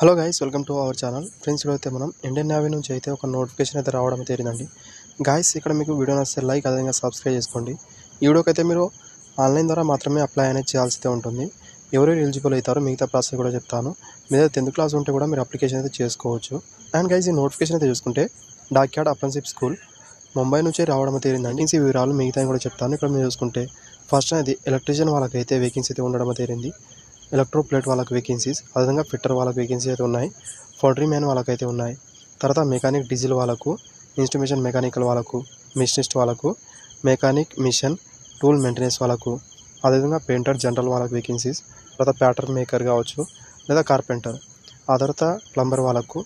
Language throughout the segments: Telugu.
Hello guys, welcome to our channel. Friends, ఇప్పుడైతే మనం ఇండియన్ నేవీ నుంచి అయితే ఒక నోటిఫికేషన్ అయితే రావడం తేలిందండి. గాయస్, ఇక్కడ మీకు వీడియో నచ్చితే లైక్, అదేవిధంగా సబ్స్క్రైబ్ చేసుకోండి. ఈ వీడియోకి అయితే మీరు ఆన్లైన్ ద్వారా మాత్రమే అప్లై అనేది చేయాల్సి ఉంటుంది. ఎవరు ఎలిజిబుల్ అవుతారో మిగతా ప్రాసెస్ కూడా చెప్తాను. మీద 10th క్లాస్ ఉంటే కూడా మీరు అప్లికేషన్ అయితే చేసుకోవచ్చు. అండ్ గైస్, ఈ నోటిఫికేషన్ అయితే చూసుకుంటే డాక్యార్డ్ అప్రెంటిస్‌షిప్ స్కూల్ ముంబై నుంచి రావడం తేలిందండి. ఈ వివరాలు మిగతా కూడా చెప్తాను. ఇక్కడ మీరు చూసుకుంటే ఫస్ట్ అనేది ఎలక్ట్రీషియన్ వాళ్ళకైతే వేకెన్సీ అయితే ఉండడం తేలింది. ఎలక్ట్రో ప్లేట్ వాళ్ళకి వేకెన్సీస్, అదేవిధంగా ఫిట్టర్ వాళ్ళకి వేకెన్సీ అయితే ఉన్నాయి. ఫౌండరీ మ్యాన్ వాళ్ళకైతే ఉన్నాయి. తర్వాత మెకానిక్ డీజిల్ వాళ్ళకు, ఇన్స్ట్రుమేషన్ మెకానికల్ వాళ్ళకు, మిషనిస్ట్ వాళ్ళకు, మెకానిక్ మిషన్ టూల్ మెయింటెనెన్స్ వాళ్ళకు, అదేవిధంగా పెయింటర్ జనరల్ వాళ్ళకి వేకెన్సీస్, తర్వాత ప్యాటర్న్ మేకర్ కావచ్చు లేదా కార్పెంటర్, ఆ తర్వాత ప్లంబర్ వాళ్ళకు,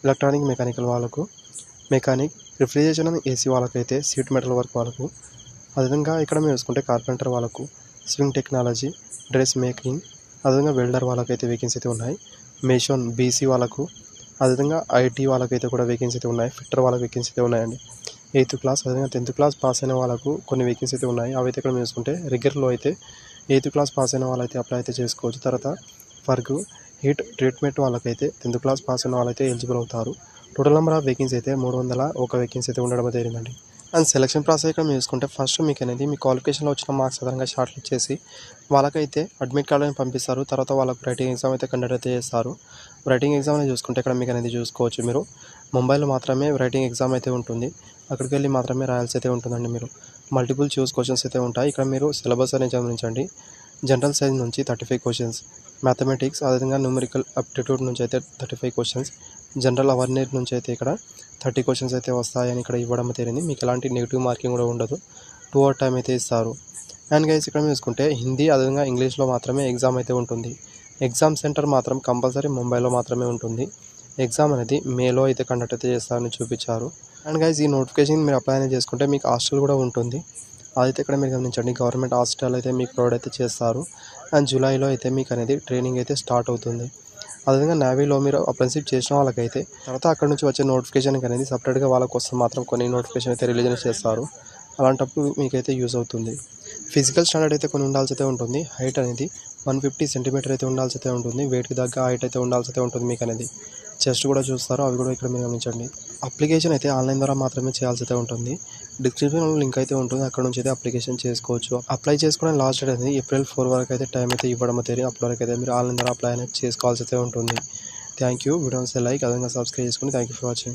ఎలక్ట్రానిక్ మెకానికల్ వాళ్ళకు, మెకానిక్ రిఫ్రిజరేషన్ అండ్ ఏసీ వాళ్ళకైతే సీట్ మెటల్ వర్క్ వాళ్ళకు, అదేవిధంగా ఇక్కడ మేము చూసుకుంటే కార్పెంటర్ వాళ్ళకు, స్వింగ్ టెక్నాలజీ, డ్రెస్ మేకింగ్, అదేవిధంగా వెల్డర్ వాళ్ళకైతే వేకెన్సీ అయితే ఉన్నాయి. మేషోన్ బీసీ వాళ్ళకు, అదేవిధంగా ఐటీ వాళ్ళకైతే కూడా వేకెన్సీ అయితే ఉన్నాయి. ఫిట్టర్ వాళ్ళకి వేకెన్సీ అయితే ఉన్నాయండి. 8th క్లాస్, అదేవిధంగా 10th క్లాస్ పాస్ అయిన వాళ్ళకు కొన్ని వేకెన్సీ అయితే ఉన్నాయి. అవి అయితే ఇక్కడ చూసుకుంటే రెగ్యులర్లో అయితే 8th క్లాస్ పాస్ అయిన వాళ్ళైతే అప్లై అయితే చేసుకోవచ్చు. తర్వాత ఫర్గు హీట్ ట్రీట్మెంట్ వాళ్ళకైతే 10th క్లాస్ పాస్ అయిన వాళ్ళైతే ఎలిజిబుల్ అవుతారు. టోటల్ నెంబర్ ఆఫ్ వేకెన్సీ అయితే 301 వేకెన్సీ అయితే ఉండడం జరిగిందండి. అండ్ సెలక్షన్ ప్రాసెస్ ఇక్కడ మీరు చూసుకుంటే ఫస్ట్ మీకు అనేది మీ క్వాలిఫికేషన్లో వచ్చిన మార్క్స్ ఆధారంగా షార్ట్ లిస్ట్ చేసి వాళ్ళకైతే అడ్మిట్ కార్డు అని పంపిస్తారు. తర్వాత వాళ్ళకు రైటింగ్ ఎగ్జామ్ అయితే కండక్ట్ అయితే చేస్తారు. రైటింగ్ ఎగ్జామ్ అనేది చూసుకుంటే ఇక్కడ మీకు అనేది చూసుకోవచ్చు. మీరు ముంబైలో మాత్రమే రైటింగ్ ఎగ్జామ్ అయితే ఉంటుంది. అక్కడికి వెళ్ళి మాత్రమే రాయాల్సి అయితే ఉంటుందండి. మీరు మల్టిపుల్ చూస్ క్వశ్చన్స్ అయితే ఉంటాయి. ఇక్కడ మీరు సిలబస్ అనేది గమనించండి. జనరల్ సైన్స్ నుంచి 35 క్వశ్చన్స్, మ్యాథమెటిక్స్, అదేవిధంగా న్యూమరికల్ అప్టిట్యూడ్ నుంచి అయితే 35 క్వశ్చన్స్, జనరల్ అవేర్నెస్ నుంచి అయితే ఇక్కడ 30 క్వశ్చన్స్ అయితే వస్తాయని ఇక్కడ ఇవ్వడం తెలియదు. మీకు ఎలాంటి నెగిటివ్ మార్కింగ్ కూడా ఉండదు. 2 అవర్ టైం అయితే ఇస్తారు. అండ్ గైస్, ఇక్కడ చూసుకుంటే హిందీ, అదేవిధంగా ఇంగ్లీష్లో మాత్రమే ఎగ్జామ్ అయితే ఉంటుంది. ఎగ్జామ్ సెంటర్ మాత్రం కంపల్సరీ ముంబైలో మాత్రమే ఉంటుంది. ఎగ్జామ్ అనేది మేలో అయితే కండక్ట్ అయితే చేస్తారని చూపించారు. అండ్ గైస్, ఈ నోటిఫికేషన్ మీరు అప్లై అనేది చేసుకుంటే మీకు హాస్టల్ కూడా ఉంటుంది. అదైతే ఇక్కడ మీరు గమనించండి. గవర్నమెంట్ హాస్టల్ అయితే మీకు ప్రొవైడ్ అయితే చేస్తారు. అండ్ జూలైలో అయితే మీకు అనేది ట్రైనింగ్ అయితే స్టార్ట్ అవుతుంది. అదేవిధంగా నేవీలో మీరు అప్రెంటిస్‌షిప్ చేసిన వాళ్ళకైతే తర్వాత అక్కడ నుంచి వచ్చే నోటిఫికేషన్ అనేది సపరేట్గా వాళ్ళ కోసం మాత్రం కొన్ని నోటిఫికేషన్ అయితే రిలీజ్ చేస్తారు. అలాంటప్పుడు మీకైతే యూజ్ అవుతుంది. ఫిజికల్ స్టాండర్డ్ అయితే కొన్ని ఉండాల్సి అయితే ఉంటుంది. హైట్ అనేది 150 సెంటీమీటర్ అయితే ఉండాల్సి అయితే ఉంటుంది. వెయిట్కి తగ్గ హైట్ అయితే ఉండాల్సి అయితే ఉంటుంది. మీకు అనేది చెస్ట్ కూడా చూస్తారు. అవి కూడా ఇక్కడ మీరు గమనించండి. అప్లికేషన్ అయితే ఆన్లైన్ ద్వారా మాత్రమే చేయాల్సి అయితే ఉంటుంది. డిస్క్రిప్షన్లో లింక్ అయితే ఉంటుంది. అక్కడ నుంచి అయితే అప్లికేషన్ చేసుకోవచ్చు. అప్లై చేసుకోవడానికి లాస్ట్ డేట్ అనేది April 4 వరకు అయితే టైం అయితే ఇవ్వడం తెలియదు. అప్పటి వరకు అయితే మీరు ఆన్లైన్ ద్వారా అప్లై అనేది చేసుకోవాల్సి అయితే ఉంటుంది. Thank you. వీడియోస్ లైక్, అదేవిధంగా సబ్స్క్రైబ్ చేసుకోండి. Thank you for watching.